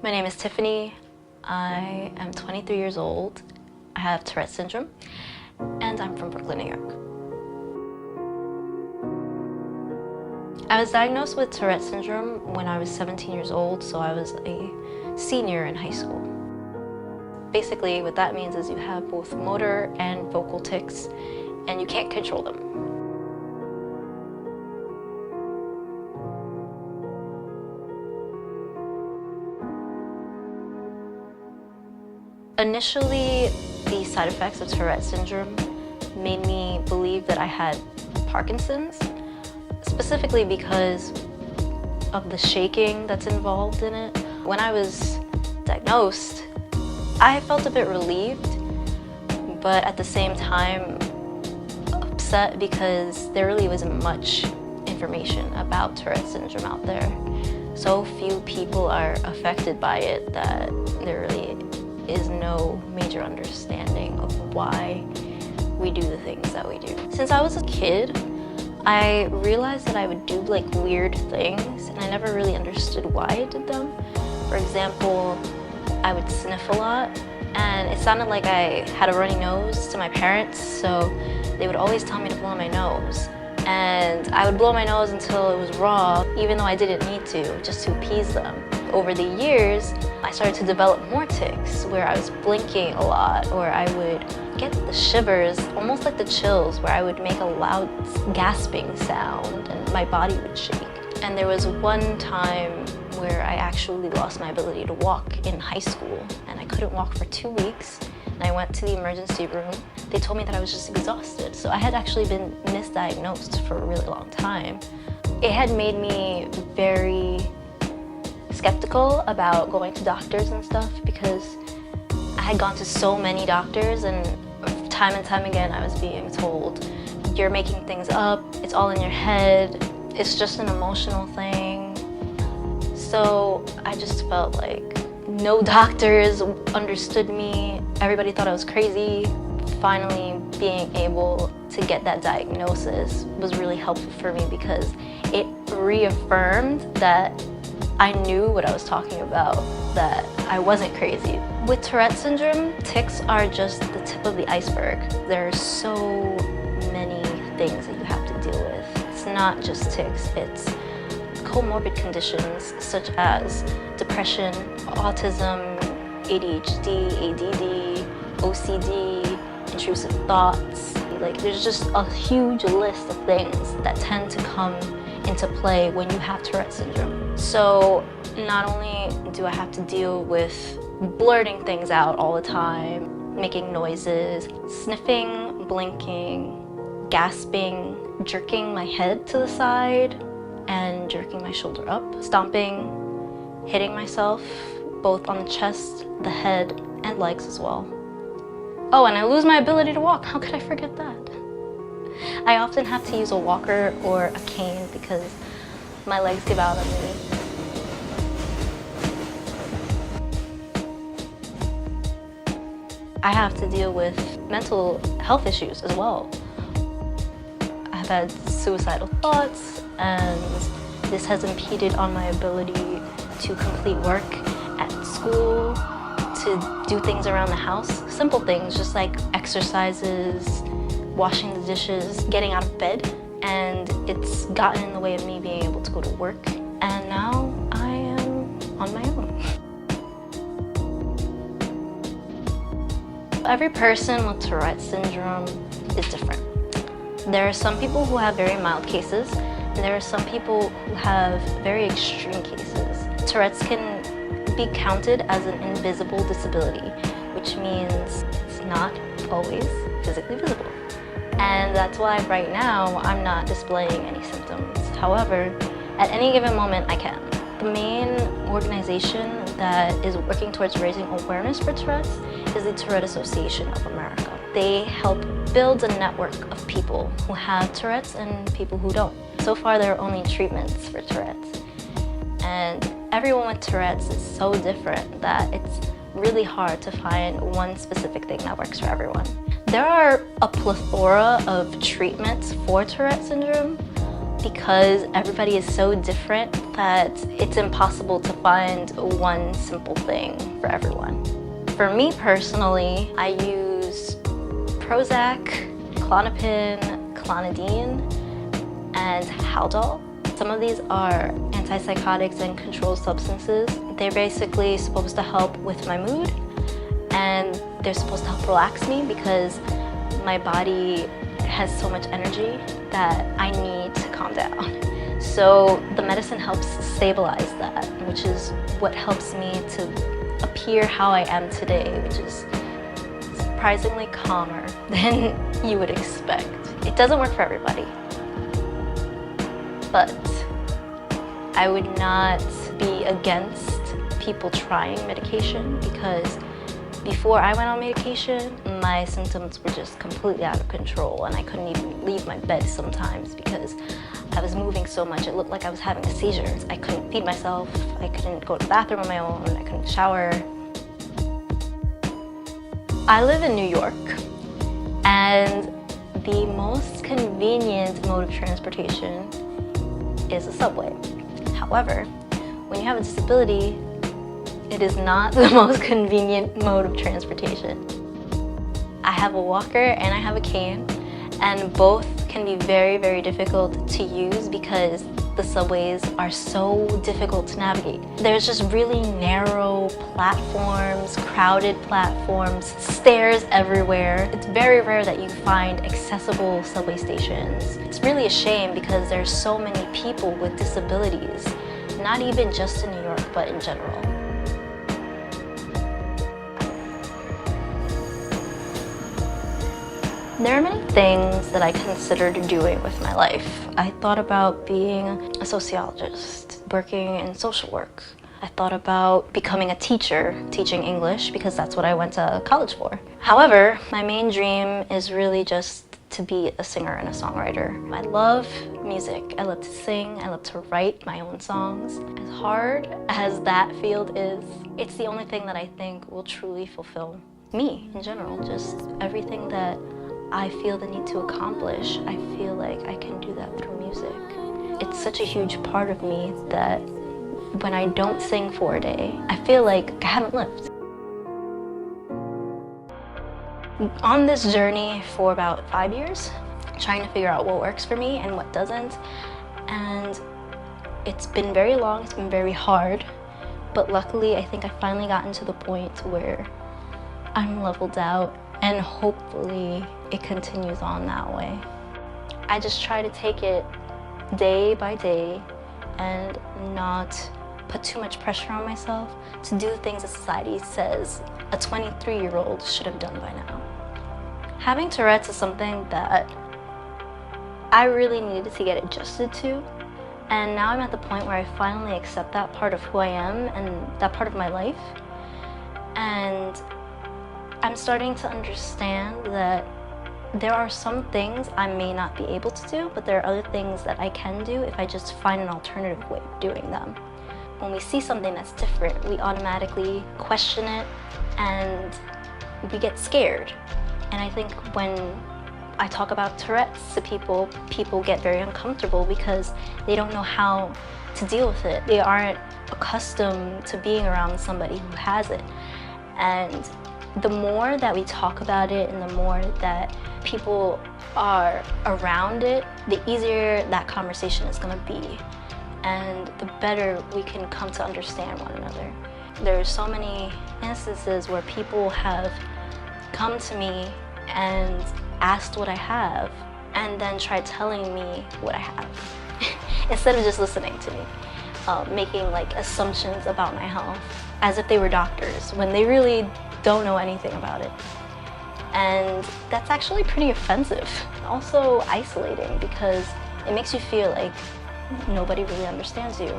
My name is Tiffany. I am 23 years old. I have Tourette Syndrome, and I'm from Brooklyn, New York. I was diagnosed with Tourette Syndrome when I was 17 years old, so I was a senior in high school. Basically, what that means is you have both motor and vocal tics, and you can't control them. Initially, the side effects of Tourette syndrome made me believe that I had Parkinson's, specifically because of the shaking that's involved in it. When I was diagnosed, I felt a bit relieved, but at the same time upset because there really wasn't much information about Tourette syndrome out there. So few people are affected by it that there really is no major understanding of why we do the things that we do. Since I was a kid, I realized that I would do like weird things and I never really understood why I did them. For example, I would sniff a lot and it sounded like I had a runny nose to my parents, so they would always tell me to blow my nose. And I would blow my nose until it was raw, even though I didn't need to, just to appease them. Over the years, I started to develop more tics where I was blinking a lot, or I would get the shivers, almost like the chills, where I would make a loud gasping sound and my body would shake. And there was one time where I actually lost my ability to walk in high school, and I couldn't walk for 2 weeks. And I went to the emergency room. They told me that I was just exhausted. So I had actually been misdiagnosed for a really long time. It had made me very skeptical about going to doctors and stuff because I had gone to so many doctors, and time again I was being told, you're making things up, it's all in your head, it's just an emotional thing. So I just felt like no doctors understood me. Everybody thought I was crazy. Finally, being able to get that diagnosis was really helpful for me because it reaffirmed that I knew what I was talking about, that I wasn't crazy. With Tourette syndrome, tics are just the tip of the iceberg. There are so many things that you have to deal with. It's not just tics, it's comorbid conditions such as depression, autism, ADHD, ADD, OCD, intrusive thoughts. Like, there's just a huge list of things that tend to come into play when you have Tourette syndrome. So not only do I have to deal with blurting things out all the time, making noises, sniffing, blinking, gasping, jerking my head to the side, and jerking my shoulder up, stomping, hitting myself, both on the chest, the head, and legs as well. Oh, and I lose my ability to walk. How could I forget that? I often have to use a walker or a cane because my legs give out on me. I have to deal with mental health issues as well. I've had suicidal thoughts, and this has impeded on my ability to complete work at school, to do things around the house. Simple things, just like exercises, washing the dishes, getting out of bed. And it's gotten in the way of me being able to go to work. And now I am on my own. Every person with Tourette syndrome is different. There are some people who have very mild cases, and there are some people who have very extreme cases. Tourette's can be counted as an invisible disability, which means it's not always physically visible. And that's why right now I'm not displaying any symptoms. However, at any given moment I can. The main organization that is working towards raising awareness for Tourette's is the Tourette Association of America. They help build a network of people who have Tourette's and people who don't. So far there are only treatments for Tourette's. And everyone with Tourette's is so different that it's really hard to find one specific thing that works for everyone. There are a plethora of treatments for Tourette syndrome, because everybody is so different that it's impossible to find one simple thing for everyone. For me personally, I use Prozac, Klonopin, Clonidine, and Haldol. Some of these are antipsychotics and controlled substances. They're basically supposed to help with my mood, and they're supposed to help relax me because my body has so much energy that I need to calm down. So the medicine helps stabilize that, which is what helps me to appear how I am today, which is surprisingly calmer than you would expect. It doesn't work for everybody, but I would not be against people trying medication because before I went on medication, my symptoms were just completely out of control and I couldn't even leave my bed sometimes because I was moving so much. It looked like I was having a seizure. I couldn't feed myself, I couldn't go to the bathroom on my own, I couldn't shower. I live in New York, and the most convenient mode of transportation is the subway. However, when you have a disability, it is not the most convenient mode of transportation. I have a walker and I have a cane, and both can be very, very difficult to use because the subways are so difficult to navigate. There's just really narrow platforms, crowded platforms, stairs everywhere. It's very rare that you find accessible subway stations. It's really a shame because there's so many people with disabilities, not even just in New York, but in general. There are many things that I considered doing with my life. I thought about being a sociologist, working in social work. I thought about becoming a teacher, teaching English, because that's what I went to college for. However, my main dream is really just to be a singer and a songwriter. I love music. I love to sing. I love to write my own songs. As hard as that field is, it's the only thing that I think will truly fulfill me in general. Just everything that I feel the need to accomplish, I feel like I can do that through music. It's such a huge part of me that when I don't sing for a day, I feel like I haven't lived. On this journey for about 5 years, trying to figure out what works for me and what doesn't, and it's been very long, it's been very hard, but luckily I think I've finally gotten to the point where I'm leveled out, and hopefully it continues on that way. I just try to take it day by day and not put too much pressure on myself to do things that society says a 23-year-old should have done by now. Having Tourette's is something that I really needed to get adjusted to, and now I'm at the point where I finally accept that part of who I am and that part of my life, and I'm starting to understand that there are some things I may not be able to do, but there are other things that I can do if I just find an alternative way of doing them. When we see something that's different, we automatically question it and we get scared. And I think when I talk about Tourette's to people, people get very uncomfortable because they don't know how to deal with it. They aren't accustomed to being around somebody who has it. And the more that we talk about it and the more that people are around it, the easier that conversation is going to be, and the better we can come to understand one another. There are so many instances where people have come to me and asked what I have and then tried telling me what I have instead of just listening to me, making like assumptions about my health as if they were doctors when they really don't know anything about it. And that's actually pretty offensive. Also isolating because it makes you feel like nobody really understands you,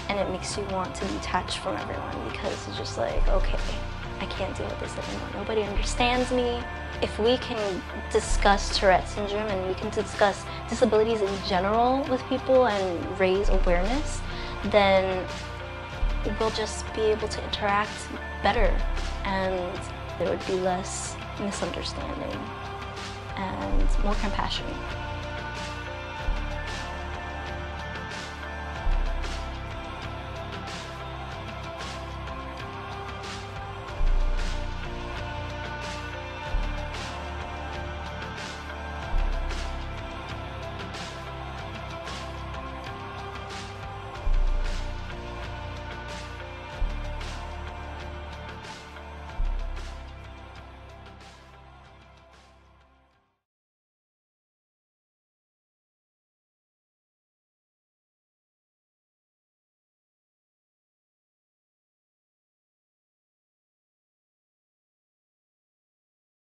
and it makes you want to detach from everyone because it's just like, okay, I can't deal with this anymore. Nobody understands me. If we can discuss Tourette syndrome and we can discuss disabilities in general with people and raise awareness, then we'll just be able to interact better, and there would be less misunderstanding and more compassion.